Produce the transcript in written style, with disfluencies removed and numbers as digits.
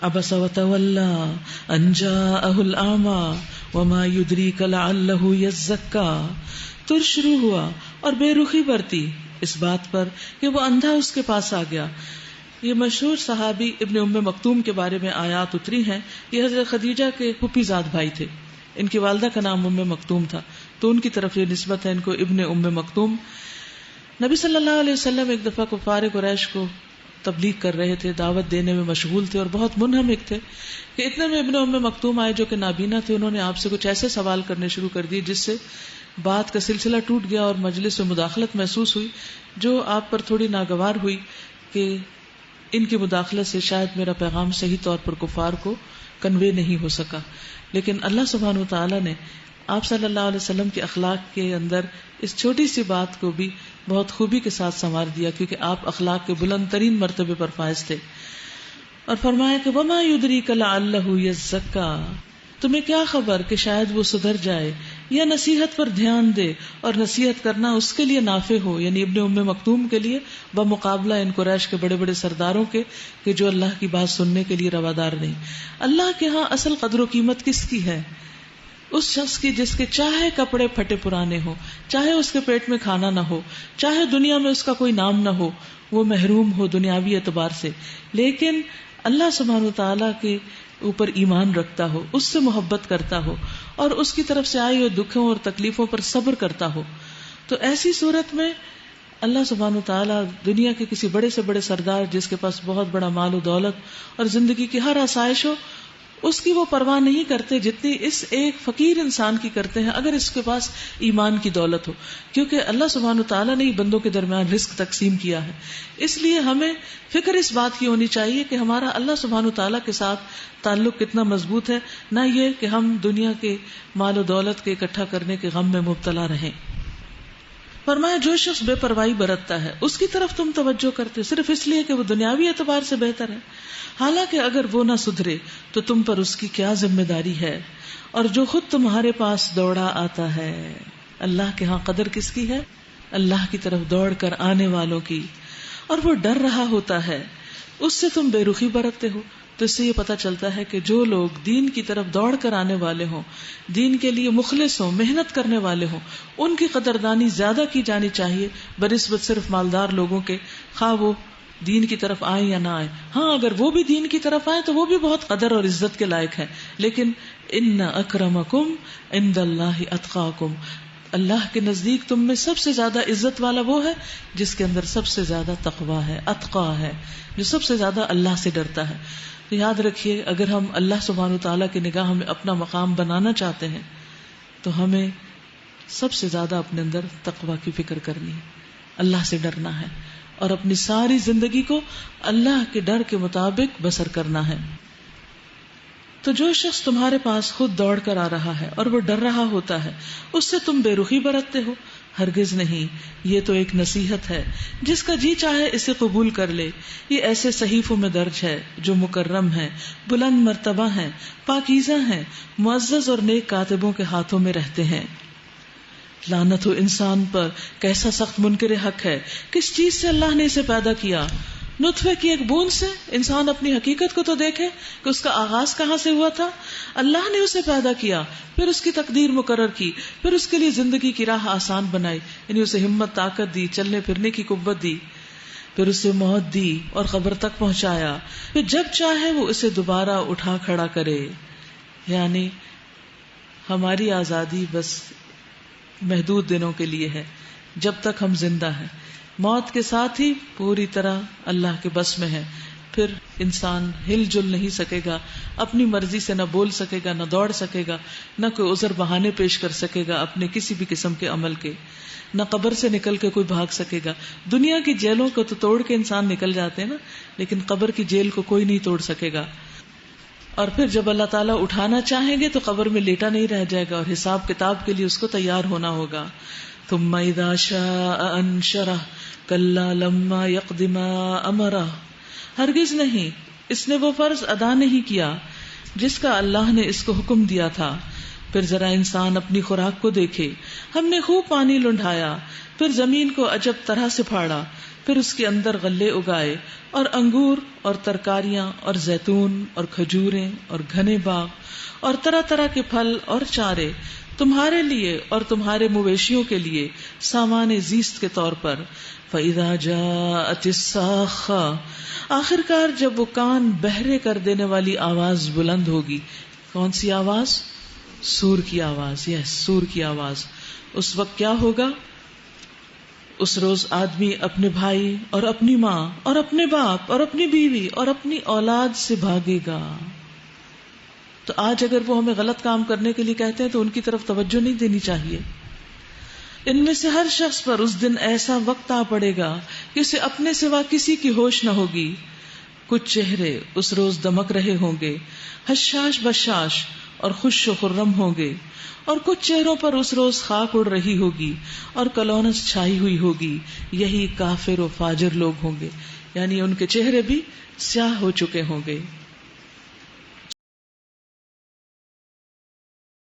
عبس وتولى ان جاءه الاعمى وما يدريك لعله يزكى. تر شروع ہوا اور بے رخی برتی اس بات پر کہ وہ اندھا اس کے پاس آ گیا. یہ مشہور صحابی ابن ام مکتوم کے بارے میں آیات اتری ہیں. یہ حضرت خدیجہ کے پھوپھی زاد بھائی تھے. ان کی والدہ کا نام ام مکتوم تھا تو ان کی طرف یہ نسبت ہے ان کو ابن ام مکتوم. نبی صلی اللہ علیہ وسلم ایک دفعہ کفار قریش کو تبلیغ کر رہے تھے, دعوت دینے میں مشغول تھے اور بہت منہمک تھے کہ اتنے میں ابن ام مکتوم آئے جو کہ نابینا تھے. انہوں نے آپ سے کچھ ایسے سوال کرنے شروع کر دیے جس سے بات کا سلسلہ ٹوٹ گیا اور مجلس میں مداخلت محسوس ہوئی جو آپ پر تھوڑی ناگوار ہوئی کہ ان کی مداخلت سے شاید میرا پیغام صحیح طور پر کفار کو کنوے نہیں ہو سکا. لیکن اللہ سبحانہ و تعالیٰ نے آپ صلی اللہ علیہ وسلم کے اخلاق کے اندر اس چھوٹی سی بات کو بھی بہت خوبی کے ساتھ سنوار دیا, کیونکہ آپ اخلاق کے بلند ترین مرتبے پر فائز تھے. اور فرمایا کہ وما یدریک لعلہ یزکا, تمہیں کیا خبر کہ شاید وہ سدھر جائے یا نصیحت پر دھیان دے, اور نصیحت کرنا اس کے لیے نافع ہو, یعنی ابن ام مکتوم کے لیے بمقابلہ ان قریش کے بڑے بڑے سرداروں کے کہ جو اللہ کی بات سننے کے لیے روادار نہیں. اللہ کے ہاں اصل قدر و قیمت کس کی ہے؟ اس شخص کی جس کے چاہے کپڑے پھٹے پرانے ہو, چاہے اس کے پیٹ میں کھانا نہ ہو, چاہے دنیا میں اس کا کوئی نام نہ ہو, وہ محروم ہو دنیاوی اعتبار سے, لیکن اللہ سبحانہ وتعالیٰ کے اوپر ایمان رکھتا ہو, اس سے محبت کرتا ہو اور اس کی طرف سے آئی ہوئے دکھوں اور تکلیفوں پر صبر کرتا ہو. تو ایسی صورت میں اللہ سبحانہ وتعالیٰ دنیا کے کسی بڑے سے بڑے سردار جس کے پاس بہت بڑا مال و دولت اور زندگی کی ہر آسائش ہو, اس کی وہ پرواہ نہیں کرتے جتنی اس ایک فقیر انسان کی کرتے ہیں اگر اس کے پاس ایمان کی دولت ہو, کیونکہ اللہ سبحانہ وتعالیٰ نے ہی بندوں کے درمیان رزق تقسیم کیا ہے. اس لیے ہمیں فکر اس بات کی ہونی چاہیے کہ ہمارا اللہ سبحانہ وتعالیٰ کے ساتھ تعلق کتنا مضبوط ہے, نہ یہ کہ ہم دنیا کے مال و دولت کے اکٹھا کرنے کے غم میں مبتلا رہیں. فرمایا جو شخص بے پرواہی برتتا ہے اس کی طرف تم توجہ کرتے صرف اس لیے کہ وہ دنیاوی اعتبار سے بہتر ہے, حالانکہ اگر وہ نہ سدھرے تو تم پر اس کی کیا ذمہ داری ہے. اور جو خود تمہارے پاس دوڑا آتا ہے, اللہ کے ہاں قدر کس کی ہے؟ اللہ کی طرف دوڑ کر آنے والوں کی, اور وہ ڈر رہا ہوتا ہے, اس سے تم بے رخی برتتے ہو. تو اس سے یہ پتا چلتا ہے کہ جو لوگ دین کی طرف دوڑ کر آنے والے ہوں, دین کے لیے مخلص ہوں, محنت کرنے والے ہوں, ان کی قدردانی زیادہ کی جانی چاہیے بنسبت صرف مالدار لوگوں کے, خواہ وہ دین کی طرف آئیں یا نہ آئیں. ہاں اگر وہ بھی دین کی طرف آئیں تو وہ بھی بہت قدر اور عزت کے لائق ہیں, لیکن ان اکرمکم عند اللہ اتقاکم, اللہ کے نزدیک تم میں سب سے زیادہ عزت والا وہ ہے جس کے اندر سب سے زیادہ تقویٰ ہے, اتقا ہے, جو سب سے زیادہ اللہ سے ڈرتا ہے. تو یاد رکھیے اگر ہم اللہ سبحانہ وتعالیٰ کی نگاہ میں اپنا مقام بنانا چاہتے ہیں تو ہمیں سب سے زیادہ اپنے اندر تقویٰ کی فکر کرنی ہے, اللہ سے ڈرنا ہے اور اپنی ساری زندگی کو اللہ کے ڈر کے مطابق بسر کرنا ہے. تو جو شخص تمہارے پاس خود دوڑ کر آ رہا ہے اور وہ ڈر رہا ہوتا ہے, اس سے تم بے رخی برتتے ہو. ہرگز نہیں, یہ تو ایک نصیحت ہے, جس کا جی چاہے اسے قبول کر لے. یہ ایسے صحیفوں میں درج ہے جو مکرم ہیں, بلند مرتبہ ہیں, پاکیزہ ہیں, معزز اور نیک کاتبوں کے ہاتھوں میں رہتے ہیں. لعنت ہو انسان پر, کیسا سخت منکر حق ہے. کس چیز سے اللہ نے اسے پیدا کیا؟ نطفے کی ایک بوند سے. انسان اپنی حقیقت کو تو دیکھے کہ اس کا آغاز کہاں سے ہوا تھا. اللہ نے اسے پیدا کیا, پھر اس کی تقدیر مقرر کی, پھر اس کے لیے زندگی کی راہ آسان بنائی, یعنی اسے ہمت, طاقت دی, چلنے پھرنے کی قوت دی, پھر اسے موت دی اور قبر تک پہنچایا, پھر جب چاہے وہ اسے دوبارہ اٹھا کھڑا کرے. یعنی ہماری آزادی بس محدود دنوں کے لیے ہے, جب تک ہم زندہ ہیں. موت کے ساتھ ہی پوری طرح اللہ کے بس میں ہے. پھر انسان ہل جل نہیں سکے گا, اپنی مرضی سے نہ بول سکے گا, نہ دوڑ سکے گا, نہ کوئی عذر بہانے پیش کر سکے گا اپنے کسی بھی قسم کے عمل کے, نہ قبر سے نکل کے کوئی بھاگ سکے گا. دنیا کی جیلوں کو تو توڑ کے انسان نکل جاتے ہیں نا, لیکن قبر کی جیل کو کوئی نہیں توڑ سکے گا. اور پھر جب اللہ تعالیٰ اٹھانا چاہیں گے تو قبر میں لیٹا نہیں رہ جائے گا, اور حساب کتاب کے لیے اس کو تیار ہونا ہوگا. ثم اذا شاء انشرہ کلا لما یقض ما امرہ. ہرگز نہیں, اس نے وہ فرض ادا نہیں کیا جس کا اللہ نے اس کو حکم دیا تھا. پھر ذرا انسان اپنی خوراک کو دیکھے. ہم نے خوب پانی لنڈھایا، پھر زمین کو عجب طرح سے پھاڑا، پھر اس کے اندر غلے اگائے اور انگور اور ترکاریاں اور زیتون اور کھجوریں اور گھنے باغ اور طرح طرح کے پھل اور چارے تمہارے لیے اور تمہارے مویشیوں کے لیے سامان زیست کے طور پر. فَإِذَا جَاءَتِ الصَّاخَّةُ آخر کار جب وہ کان بہرے کر دینے والی آواز بلند ہوگی. کون سی آواز؟ سور کی آواز. یس، سور کی آواز. اس وقت کیا ہوگا؟ اس روز آدمی اپنے بھائی اور اپنی ماں اور اپنے باپ اور اپنی بیوی اور اپنی اولاد سے بھاگے گا. تو آج اگر وہ ہمیں غلط کام کرنے کے لیے کہتے ہیں تو ان کی طرف توجہ نہیں دینی چاہیے. ان میں سے ہر شخص پر اس دن ایسا وقت آ پڑے گا کہ اسے اپنے سوا کسی کی ہوش نہ ہوگی. کچھ چہرے اس روز دمک رہے ہوں گے، حشاش بشاش اور خوش و خرم ہوں گے، اور کچھ چہروں پر اس روز خاک اڑ رہی ہوگی اور کلونس چھائی ہوئی ہوگی. یہی کافر و فاجر لوگ ہوں گے، یعنی ان کے چہرے بھی سیاہ ہو چکے ہوں گے.